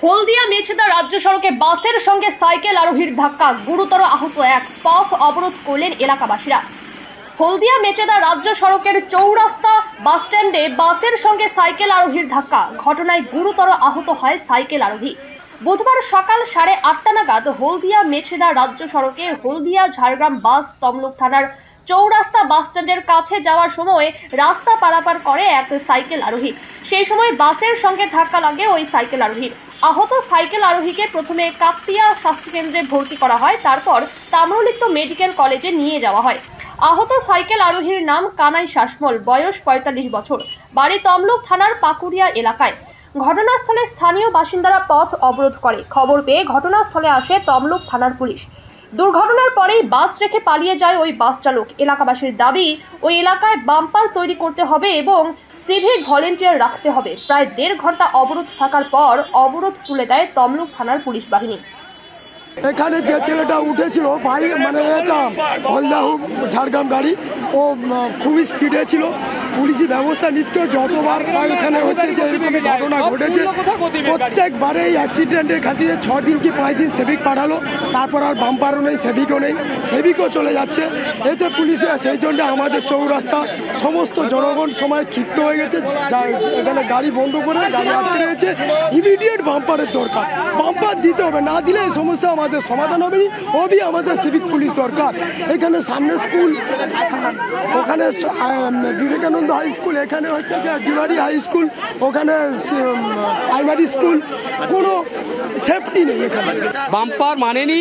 হলদিয়া মেছেদা রাজ্য সড়কে বাসের সঙ্গে সাইকেল আরোহীর ধাক্কা, গুরুতর আহত এক, পথ অবরোধ করলেন এলাকাবাসীরা। হলদিয়া মেছেদা রাজ্য সড়কের চৌরাস্তা বাসস্ট্যান্ডে বাসের সঙ্গে সাইকেল আরোহীর ধাক্কা, ঘটনায় গুরুতর আহত হয় সাইকেল আরোহী। বুধবার সকাল 8:30 নাগাদ হলদিয়া মেছেদা রাজ্য সড়কে হলদিয়া ঝাড়গ্রাম বাস তমলুক থানার চৌরাস্তা বাসস্ট্যান্ডের কাছে যাওয়ার সময় রাস্তা পারাপার করে এক সাইকেল আরোহী। সেই সময় বাসের সঙ্গে ধাক্কা লাগে ওই সাইকেল আরোহীর। আহত সাইকেল আরোহীকে প্রথমে কাকতিয়া স্বাস্থ্যকেন্দ্রে ভর্তি করা হয়, তারপর তাম্রলিপ্ত মেডিকেল কলেজে নিয়ে যাওয়া হয়। আহত সাইকেল আরোহীর নাম কানাই শাসমল, বয়স 45 বছর, বাড়ি তমলুক থানার পাকুড়িয়া এলাকায়। ঘটনাস্থলে স্থানীয় বাসিন্দারা পথ অবরোধ করে। খবর পেয়ে ঘটনাস্থলে আসে তমলুক থানার পুলিশ। দুর্ঘটনার পরেই বাস রেখে পালিয়ে যায় ওই বাস চালক। এলাকাবাসীর দাবি, ওই এলাকায় বাম্পার তৈরি করতে হবে এবং সিভিক ভলেন্টিয়ার রাখতে হবে। প্রায় 1.5 ঘন্টা অবরোধ থাকার পর অবরোধ তুলে দেয় তমলুক থানার পুলিশ বাহিনী। এখানে যে ছেলেটা উঠেছিল ভাই, মানে এটা হলদা ঝাড়গ্রাম গাড়ি, ও খুবই স্পিডে ছিল। পুলিশি ব্যবস্থা নিষ্ক্রিয়। যতবার এখানে হচ্ছে যে এরকমই ঘটনা ঘটেছে, প্রত্যেকবারে এই অ্যাক্সিডেন্টের খাতিরে 6 দিন কি 5 দিন সেভিক পাঠালো, তারপর আর বাম্পারও নেই, সেভিকও নেই, সেভিকও চলে যাচ্ছে। এতে পুলিশে সেই জন্য আমাদের চৌরাস্তা সমস্ত জনগণ সময় ক্ষিপ্ত হয়ে গেছে। এখানে গাড়ি বন্ধ করে গাড়ি আটকে রয়েছে। ইমিডিয়েট বাম্পারের দরকার, বাম্পার দিতে হবে, না দিলে এই সমস্যা আমাদের সমাধান হবে না। ওবি আমাদের সিভিক পুলিশ দরকার। এখানে সামনে স্কুল, ওখানে বিবেকানন্দ হাই স্কুল, এখানে হচ্ছে যে ডিমারি হাই স্কুল, ওখানে প্রাইমারি স্কুল, কোনো সেফটি নেই। এখানে বাম্পার মানেনি।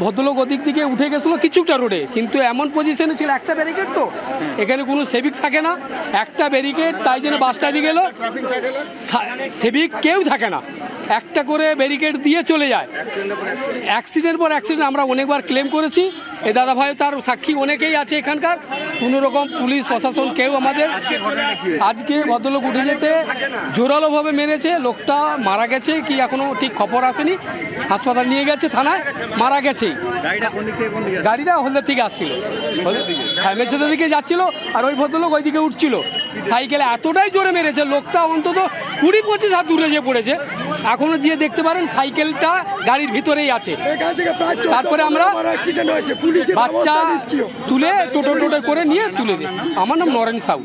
ভদ্রলোক ওদিক দিকে উঠে গেছিলো কিছুটা রোডে, কিন্তু এমন পজিশনে ছিল একটা ব্যারিকেড, তো এখানে কোনো সেভিক থাকে না, একটা ব্যারিকেড, তাই জন্য বাসটা দিয়ে গেল। সেভিক কেউ থাকে না, একটা করে ব্যারিকেড দিয়ে চলে যায়। অ্যাক্সিডেন্ট পর অ্যাক্সিডেন্ট আমরা অনেকবার ক্লেম করেছি। এ দাদা ভাই তার সাক্ষী অনেকেই আছে এখানকার। কোনো রকম পুলিশ প্রশাসন কেউ আমাদের, আজকে ভদ্রলোক উঠে যেতে জোরালোভাবে মেরেছে। লোকটা মারা গেছে কি এখনো ঠিক খবর আসেনি, হাসপাতাল নিয়ে গেছে থানায়, মারা গেছে। গাড়িটা হলদিয়া থেকে আসছিল, মেছেদা দিকে যাচ্ছিল, আর ওই ভদ্রলোক ওইদিকে উঠছিল। সাইকেলে এতটাই জোরে মেরেছে, লোকটা অন্তত 20-25 হাত দূরে যে পড়েছে। এখনো গিয়ে দেখতে পারেন সাইকেলটা গাড়ির ভিতরেই আছে। তারপরে আমরা বাচ্চা তুলে টোটো করে নিয়ে তুলে দিই। আমার নাম নরেন সাউ।